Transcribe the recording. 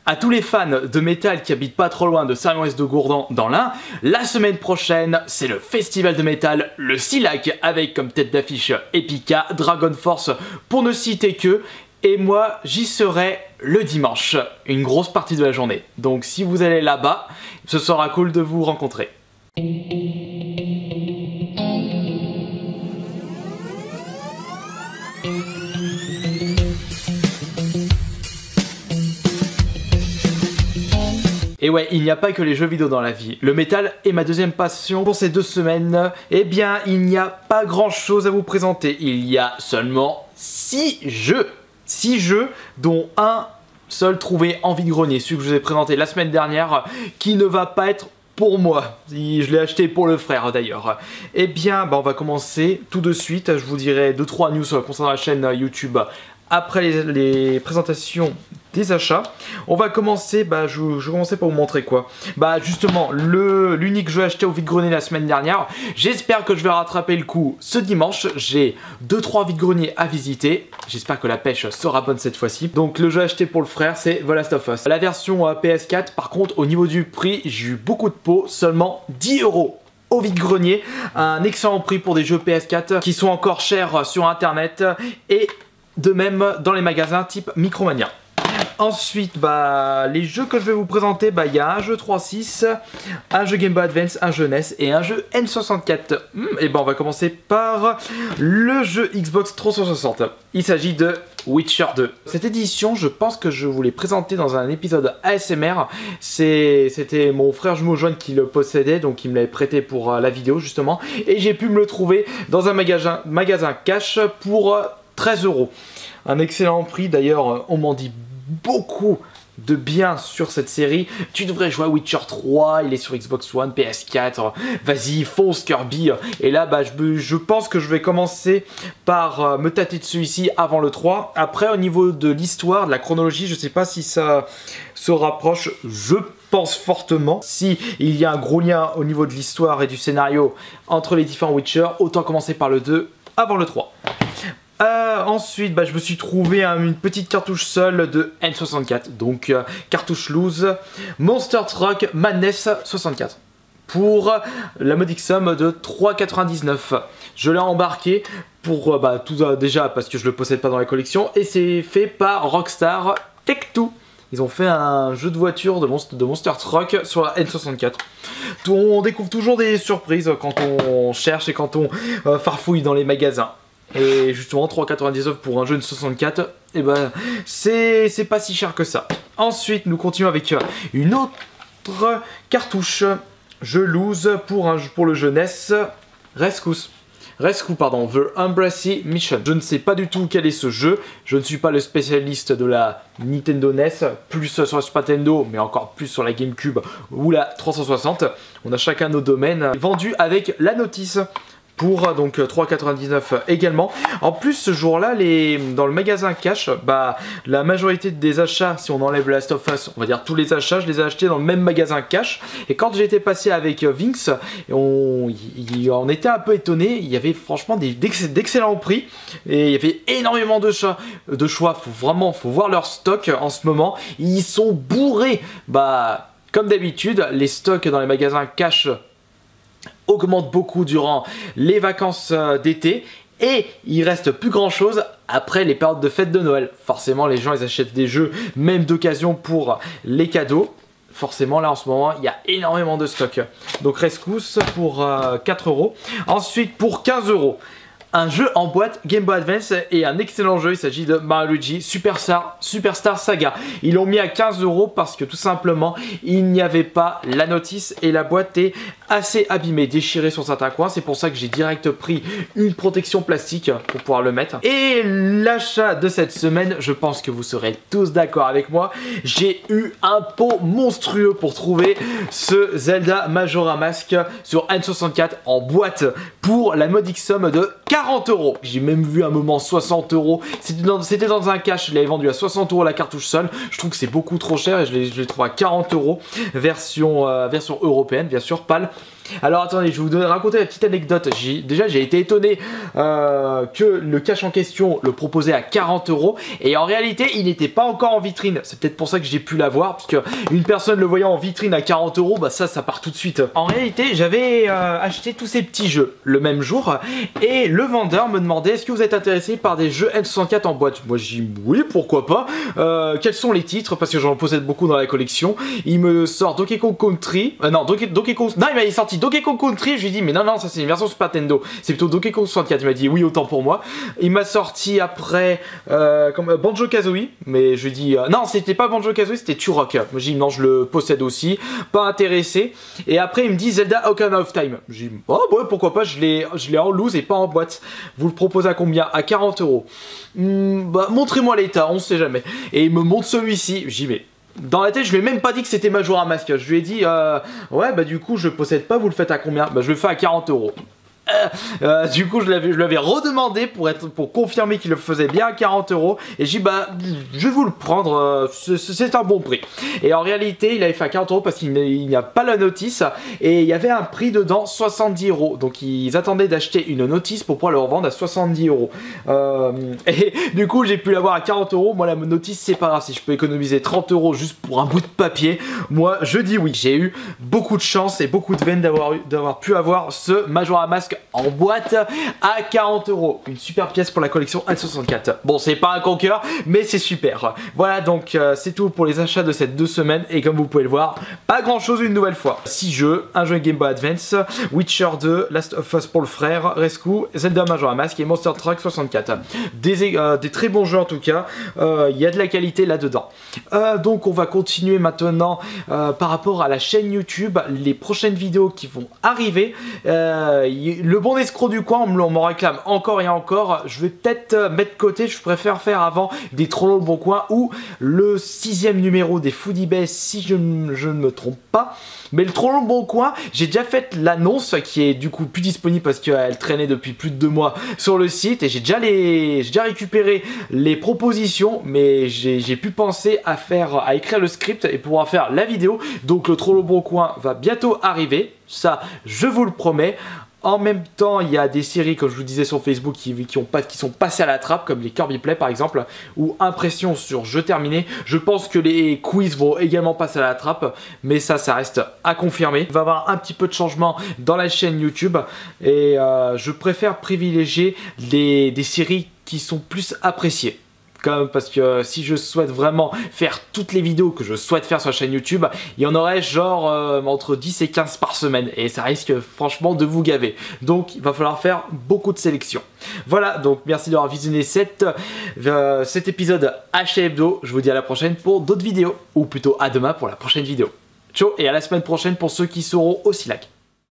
À tous les fans de métal qui habitent pas trop loin de Saint-Maurice de Gourdon dans l'Ain, la semaine prochaine, c'est le festival de métal, le CILAC, avec comme tête d'affiche Epica, Dragon Force, pour ne citer que, et moi j'y serai le dimanche, une grosse partie de la journée. Donc si vous allez là-bas, ce sera cool de vous rencontrer. Et ouais, il n'y a pas que les jeux vidéo dans la vie. Le métal est ma deuxième passion pour ces 2 semaines. Eh bien, il n'y a pas grand chose à vous présenter. Il y a seulement 6 jeux. 6 jeux, dont un seul trouvé en vide-grenier, celui que je vous ai présenté la semaine dernière, qui ne va pas être pour moi. Je l'ai acheté pour le frère d'ailleurs. Eh bien, on va commencer tout de suite. Je vous dirai 2-3 news concernant la chaîne YouTube après les présentations des achats. On va commencer, je vais commencer par vous montrer quoi. Justement, l'unique jeu acheté au vide-grenier la semaine dernière. J'espère que je vais rattraper le coup ce dimanche. J'ai 2-3 vide-greniers à visiter. J'espère que la pêche sera bonne cette fois-ci. Donc le jeu acheté pour le frère, c'est The Last of Us. La version PS4, par contre, au niveau du prix, j'ai eu beaucoup de pots, seulement 10 € au vide-grenier. Un excellent prix pour des jeux PS4 qui sont encore chers sur internet et de même dans les magasins type Micromania. Ensuite, les jeux que je vais vous présenter, il y a un jeu 3.6, un jeu Game Boy Advance, un jeu NES et un jeu N64. Et on va commencer par le jeu Xbox 360. Il s'agit de Witcher 2. Cette édition, je pense que je vous l'ai présentée dans un épisode ASMR. C'était mon frère jumeau Joanne qui le possédait, donc il me l'avait prêté pour la vidéo justement. Et j'ai pu me le trouver dans un magasin cash pour 13 €. Un excellent prix, d'ailleurs on m'en dit beaucoup de bien sur cette série. Tu devrais jouer à Witcher 3, il est sur Xbox One, PS4, vas-y fonce Kirby. Et là je pense que je vais commencer par me tâter de celui-ci avant le 3. Après au niveau de l'histoire, de la chronologie, je sais pas si ça se rapproche, je pense fortement. Si il y a un gros lien au niveau de l'histoire et du scénario entre les différents Witcher, autant commencer par le 2 avant le 3. Ensuite, je me suis trouvé une petite cartouche seule de N64, donc cartouche loose, Monster Truck Madness 64, pour la modique somme de 3,99 €. Je l'ai embarqué pour, déjà parce que je le possède pas dans la collection, et c'est fait par Rockstar Tech2. Ils ont fait un jeu de voiture de Monster Truck sur la N64. On découvre toujours des surprises quand on cherche et quand on farfouille dans les magasins. Et justement 3,99 € pour un jeu de 64, c'est pas si cher que ça. Ensuite nous continuons avec une autre cartouche jeu loose pour le jeu NES, Rescue, The Embassy Mission. Je ne sais pas du tout quel est ce jeu, je ne suis pas le spécialiste de la Nintendo NES, plus sur la Super Nintendo, mais encore plus sur la GameCube ou la 360. On a chacun nos domaines, vendus avec la notice. Pour donc 3,99 € également. En plus ce jour-là, dans le magasin cash, la majorité des achats, si on enlève Last of Us, on va dire tous les achats, je les ai achetés dans le même magasin cash. Et quand j'étais passé avec Vince, on était un peu étonné. Il y avait franchement d'excellents prix et il y avait énormément de choix. Faut voir leur stock en ce moment. Ils sont bourrés. Comme d'habitude, les stocks dans les magasins cash augmente beaucoup durant les vacances d'été et il reste plus grand chose après les périodes de fête de Noël. Forcément les gens ils achètent des jeux même d'occasion pour les cadeaux. Forcément là en ce moment il y a énormément de stock. Donc Rescue pour 4 €. Ensuite pour 15 €, un jeu en boîte Game Boy Advance et un excellent jeu, il s'agit de Mario Luigi Superstar Saga. Ils l'ont mis à 15 € parce que tout simplement il n'y avait pas la notice et la boîte est assez abîmée, déchirée sur certains coins. C'est pour ça que j'ai direct pris une protection plastique pour pouvoir le mettre. Et l'achat de cette semaine, je pense que vous serez tous d'accord avec moi, j'ai eu un pot monstrueux pour trouver ce Zelda Majora Mask sur N64 en boîte pour la modique somme de 40 €. J'ai même vu un moment 60 €. C'était dans un cash, je l'avais vendu à 60 € la cartouche seule. Je trouve que c'est beaucoup trop cher et je l'ai trouvé à 40 €. Version européenne, bien sûr, PAL. Alors attendez, je vais vous raconter la petite anecdote. Déjà j'ai été étonné que le cache en question le proposait à 40 € et en réalité il n'était pas encore en vitrine. C'est peut-être pour ça que j'ai pu l'avoir, parce que une personne le voyant en vitrine à 40 €, bah ça part tout de suite. En réalité j'avais acheté tous ces petits jeux le même jour et le vendeur me demandait est-ce que vous êtes intéressé par des jeux N64 en boîte. Moi j'ai dit oui, pourquoi pas. Quels sont les titres, parce que j'en possède beaucoup dans la collection. Il me sort Donkey Kong Country, non Donkey Kong, non il m'a sorti Donkey Kong Country, je lui ai dit mais non ça c'est une version Super Nintendo, c'est plutôt Donkey Kong 64. Il m'a dit oui, autant pour moi. Il m'a sorti après Banjo Kazooie, mais je lui ai dit non c'était pas Banjo Kazooie, c'était Turok. Moi j'ai dit non, je le possède aussi, pas intéressé. Et après il me dit Zelda Ocarina of Time. J'ai dit oh ouais pourquoi pas, je l'ai en loose et pas en boîte. Vous le proposez à combien? À 40 €. Bah montrez-moi l'état, on sait jamais. Et il me montre celui-ci, j'y vais. Dans la tête, je lui ai même pas dit que c'était Majora's Mask. Je lui ai dit, ouais, bah du coup, je le possède pas, vous le faites à combien? Bah je le fais à 40 €. Du coup je lui avais redemandé pour confirmer qu'il le faisait bien à 40 € et j'ai dit bah je vais vous le prendre, c'est un bon prix. Et en réalité il avait fait à 40 € parce qu'il n'y a pas la notice et il y avait un prix dedans 70 €, donc ils attendaient d'acheter une notice pour pouvoir le revendre à 70 €. Et du coup j'ai pu l'avoir à 40 €. Moi la notice c'est pas grave, si je peux économiser 30 € juste pour un bout de papier, moi je dis oui. J'ai eu beaucoup de chance et beaucoup de veine d'avoir pu avoir ce Majora's Mask en boîte à 40 €. Une super pièce pour la collection N64. Bon, c'est pas un conqueur, mais c'est super. Voilà, donc c'est tout pour les achats de cette 2 semaines. Et comme vous pouvez le voir, pas grand chose une nouvelle fois. 6 jeux, un jeu Game Boy Advance, Witcher 2, Last of Us pour le frère, Rescue, Zelda Majora's Mask et Monster Truck 64. Des très bons jeux en tout cas. Il y a de la qualité là-dedans. Donc on va continuer maintenant par rapport à la chaîne YouTube. Les prochaines vidéos qui vont arriver. Le bon escroc du coin, on m'en réclame encore et encore. Je vais peut-être mettre de côté, je préfère faire avant des Trollos le bon coin ou le 6e numéro des Foodie Base si je ne me trompe pas. Mais le Trollo le bon coin, j'ai déjà fait l'annonce qui est du coup plus disponible parce qu'elle traînait depuis plus de 2 mois sur le site et j'ai déjà récupéré les propositions, mais j'ai pu penser à écrire le script et pouvoir faire la vidéo. Donc le Trollo le bon coin va bientôt arriver, ça je vous le promets. En même temps, il y a des séries, comme je vous disais sur Facebook, qui sont passées à la trappe, comme les Kirby Play par exemple, ou Impression sur jeu terminé. Je pense que les quiz vont également passer à la trappe, mais ça reste à confirmer. Il va y avoir un petit peu de changement dans la chaîne YouTube, et je préfère privilégier des séries qui sont plus appréciées. Parce que si je souhaite vraiment faire toutes les vidéos que je souhaite faire sur la chaîne YouTube, il y en aurait genre entre 10 et 15 par semaine et ça risque franchement de vous gaver. Donc il va falloir faire beaucoup de sélection. Voilà, donc merci d'avoir visionné cet épisode HT Hebdo. Je vous dis à la prochaine pour d'autres vidéos, ou plutôt à demain pour la prochaine vidéo. Ciao et à la semaine prochaine pour ceux qui seront aussi là.